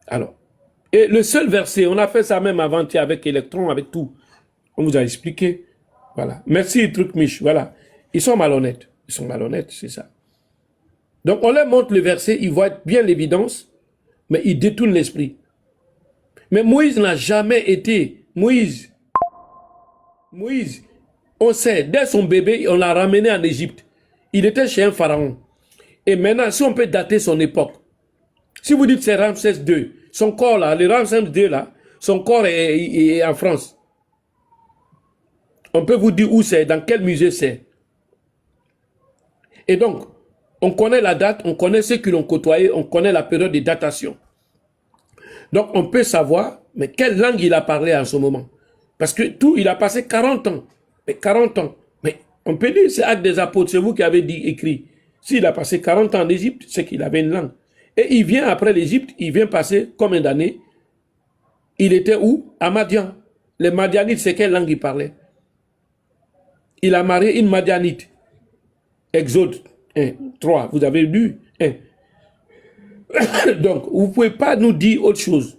Alors, et le seul verset, on a fait ça même avant-hier avec Electron, avec tout. On vous a expliqué. Voilà. Merci, truc Mich. Voilà. Ils sont malhonnêtes. Ils sont malhonnêtes, c'est ça. Donc, on leur montre le verset, ils voient bien l'évidence, mais ils détournent l'esprit. Mais Moïse n'a jamais été. Moïse, on sait, dès son bébé, on l'a ramené en Égypte. Il était chez un pharaon. Et maintenant, si on peut dater son époque, si vous dites c'est Ramsès II, son corps là, le Ramsès II là, son corps est en France. On peut vous dire où c'est, dans quel musée c'est. Et donc, on connaît la date, on connaît ceux qui l'ont côtoyé, on connaît la période de datation. Donc, on peut savoir, mais quelle langue il a parlé en ce moment. Parce que tout, il a passé 40 ans. Mais 40 ans. Mais on peut dire, c'est Actes des Apôtres, c'est vous qui avez dit, écrit. S'il a passé 40 ans en Égypte, c'est qu'il avait une langue. Et il vient après l'Égypte, il vient passer combien d'années? Il était où? À Madian. Les Madianites, c'est quelle langue il parlait? Il a marié une Madianite. Exode 1, 3, vous avez lu 1. Donc, vous ne pouvez pas nous dire autre chose.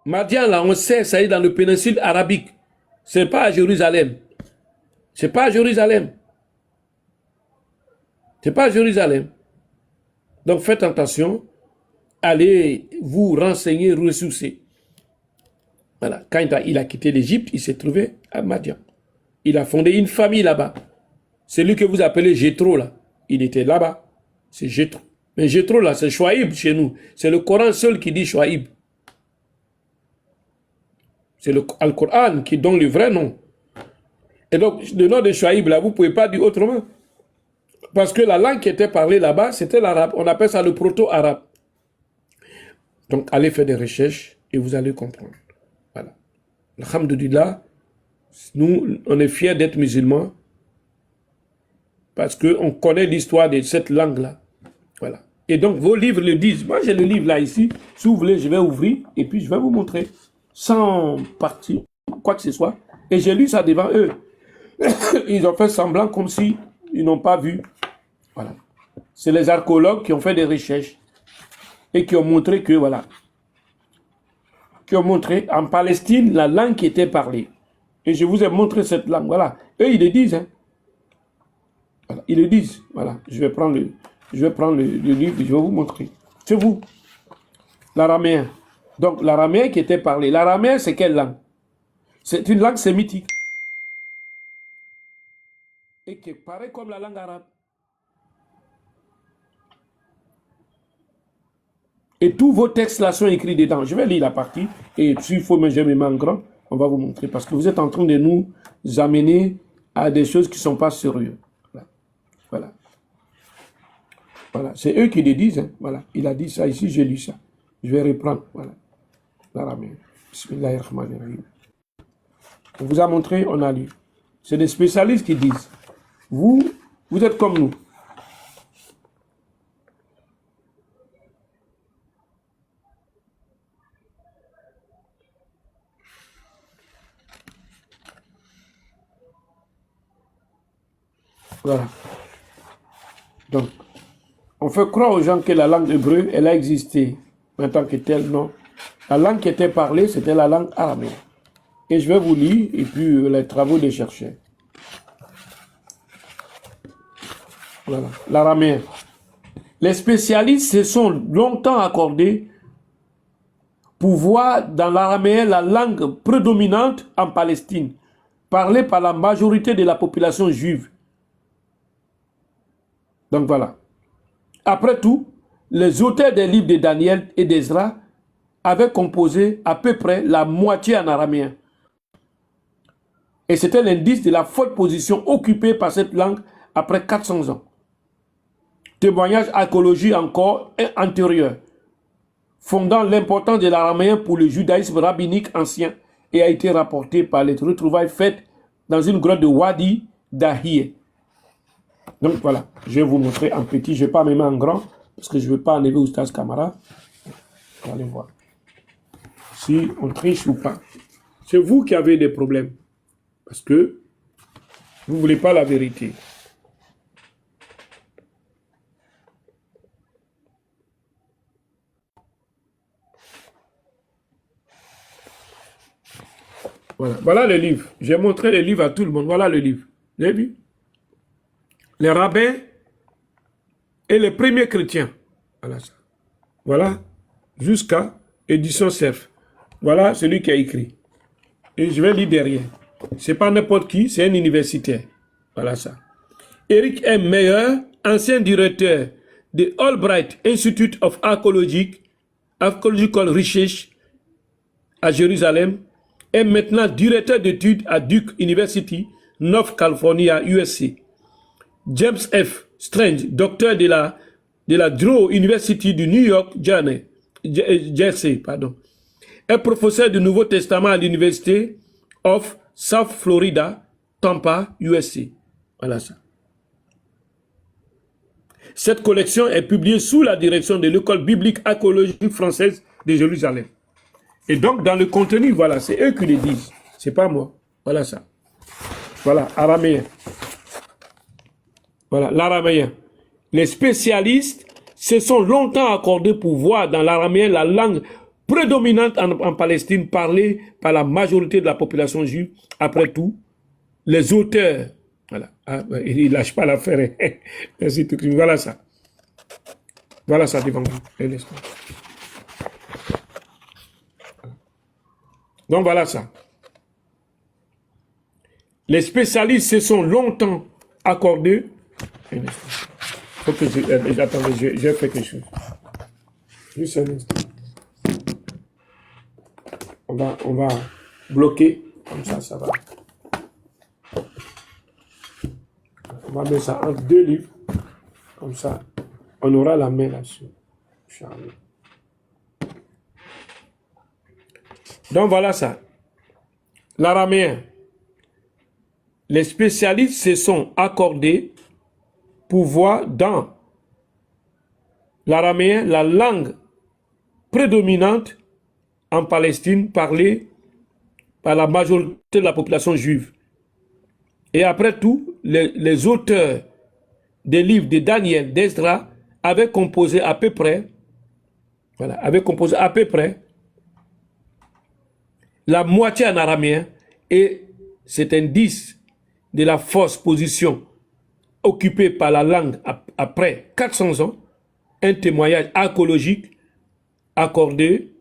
Madian, là, on sait, ça est dans le péninsule arabique. Ce n'est pas à Jérusalem. Ce n'est pas à Jérusalem. Ce n'est pas à Jérusalem. Donc, faites attention. Allez vous renseigner, ressourcer. Voilà. Quand il a quitté l'Égypte, il s'est trouvé à Madian. Il a fondé une famille là-bas. Celui que vous appelez Jéthro, là, il était là-bas. C'est Jéthro. Mais Jéthro, là, c'est Chouaïb chez nous. C'est le Coran seul qui dit Chouaïb. C'est le Al-Coran qui donne le vrai nom. Et donc, le nom de Chouaïb, là, vous ne pouvez pas dire autrement. Parce que la langue qui était parlée là-bas, c'était l'arabe. On appelle ça le proto-arabe. Donc, allez faire des recherches et vous allez comprendre. Voilà. Alhamdulillah, nous, on est fiers d'être musulmans parce qu'on connaît l'histoire de cette langue-là. Voilà. Et donc, vos livres le disent. Moi, j'ai le livre là, ici. Si vous voulez, je vais ouvrir et puis je vais vous montrer. Sans partir, quoi que ce soit. Et j'ai lu ça devant eux. Ils ont fait semblant comme si ils n'ont pas vu. Voilà. C'est les archéologues qui ont fait des recherches et qui ont montré que, voilà, qui ont montré en Palestine la langue qui était parlée. Et je vous ai montré cette langue. Voilà. Eux, ils le disent. Hein. Voilà. Ils le disent. Voilà. Je vais prendre le livre et je vais vous montrer. C'est vous. L'araméen. Donc, l'araméen qui était parlé. L'araméen, c'est quelle langue? C'est une langue sémitique. Et qui paraît comme la langue arabe. Et tous vos textes là sont écrits dedans. Je vais lire la partie. Et s'il faut, mais je me mets en grand, on va vous montrer. Parce que vous êtes en train de nous amener à des choses qui ne sont pas sérieuses. Voilà. Voilà. Voilà. C'est eux qui le disent. Hein. Voilà. Il a dit ça ici, j'ai lu ça. Je vais reprendre. Voilà. L'araméen. Bismillahirrahmanirrahim. On vous a montré, on a lu. C'est des spécialistes qui disent. Vous êtes comme nous. Voilà. Donc, on fait croire aux gens que la langue hébreu, elle a existé en tant que telle, non. La langue qui était parlée, c'était la langue araméenne. Et je vais vous lire, et puis les travaux des chercheurs. Voilà, l'araméen. Les spécialistes se sont longtemps accordés pour voir dans l'araméen la langue prédominante en Palestine, parlée par la majorité de la population juive. Donc voilà. Après tout, les auteurs des livres de Daniel et d'Ezra avaient composé à peu près la moitié en araméen. Et c'était l'indice de la forte position occupée par cette langue après 400 ans. Témoignage archéologique encore antérieur, fondant l'importance de l'araméen pour le judaïsme rabbinique ancien et a été rapporté par les retrouvailles faites dans une grotte de Wadi Dahir. Donc voilà, je vais vous montrer en petit, je ne vais pas me mettre en grand, parce que je ne veux pas enlever Oustaz Kamara. Allez voir. Si on triche ou pas. C'est vous qui avez des problèmes. Parce que vous ne voulez pas la vérité. Voilà, voilà le livre. J'ai montré le livre à tout le monde. Voilà le livre. Vous avez vu? Les rabbins et les premiers chrétiens. Voilà ça. Voilà, jusqu'à édition Cerf. Voilà celui qui a écrit. Et je vais lire derrière. C'est pas n'importe qui, c'est un universitaire. Voilà ça. Eric M. Meyer, ancien directeur de Albright Institute of Archaeological Research à Jérusalem, est maintenant directeur d'études à Duke University, North California, USA. James F. Strange, docteur de la Drew University du New York, Jersey, est professeur du Nouveau Testament à l'Université of South Florida, Tampa, USA. Voilà ça. Cette collection est publiée sous la direction de l'École biblique archéologique française de Jérusalem. Et donc, dans le contenu, voilà, c'est eux qui le disent. C'est pas moi. Voilà ça. Voilà, araméen. Voilà, l'araméen. Les spécialistes se sont longtemps accordés pour voir dans l'araméen la langue prédominante en Palestine parlée par la majorité de la population juive. Après tout, les auteurs, voilà, il ne lâche pas l'affaire. Merci tout. Voilà ça. Voilà ça devant vous. Donc voilà ça. Les spécialistes se sont longtemps accordés. Faut que attendez, j'ai fait quelque chose. Juste un instant. On va bloquer, comme ça va. On va mettre ça entre deux livres, comme ça, on aura la main là-dessus. Donc voilà ça. L'araméen. Les spécialistes se sont accordés pour voir dans l'araméen la langue prédominante en Palestine parlée par la majorité de la population juive. Et après tout, les auteurs des livres de Daniel, d'Esdra, avaient composé à peu près, voilà, la moitié en araméen, et c'est indice de la fausse position occupée par la langue après 400 ans, un témoignage archéologique accordé,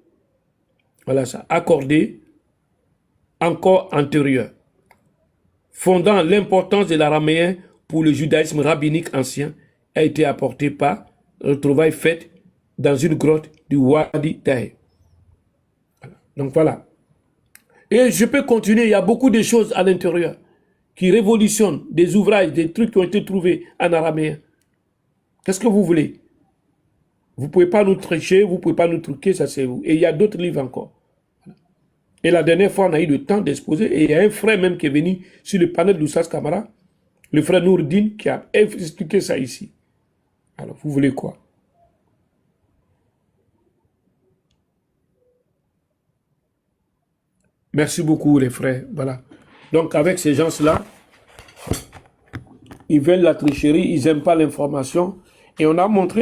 voilà ça, accordé encore antérieur, fondant l'importance de l'araméen pour le judaïsme rabbinique ancien, a été apporté par le travail fait dans une grotte du Wadi Taï. Donc voilà. Et je peux continuer, il y a beaucoup de choses à l'intérieur qui révolutionnent, des ouvrages, des trucs qui ont été trouvés en araméen. Qu'est-ce que vous voulez? Vous ne pouvez pas nous tricher, vous ne pouvez pas nous truquer, ça c'est vous. Et il y a d'autres livres encore. Et la dernière fois, on a eu le temps d'exposer, et il y a un frère même qui est venu sur le panel d'Oussas Kamara, le frère Nourdine, qui a expliqué ça ici. Alors, vous voulez quoi? Merci beaucoup, les frères. Voilà. Donc, avec ces gens-là, ils veulent la tricherie, ils n'aiment pas l'information. Et on a montré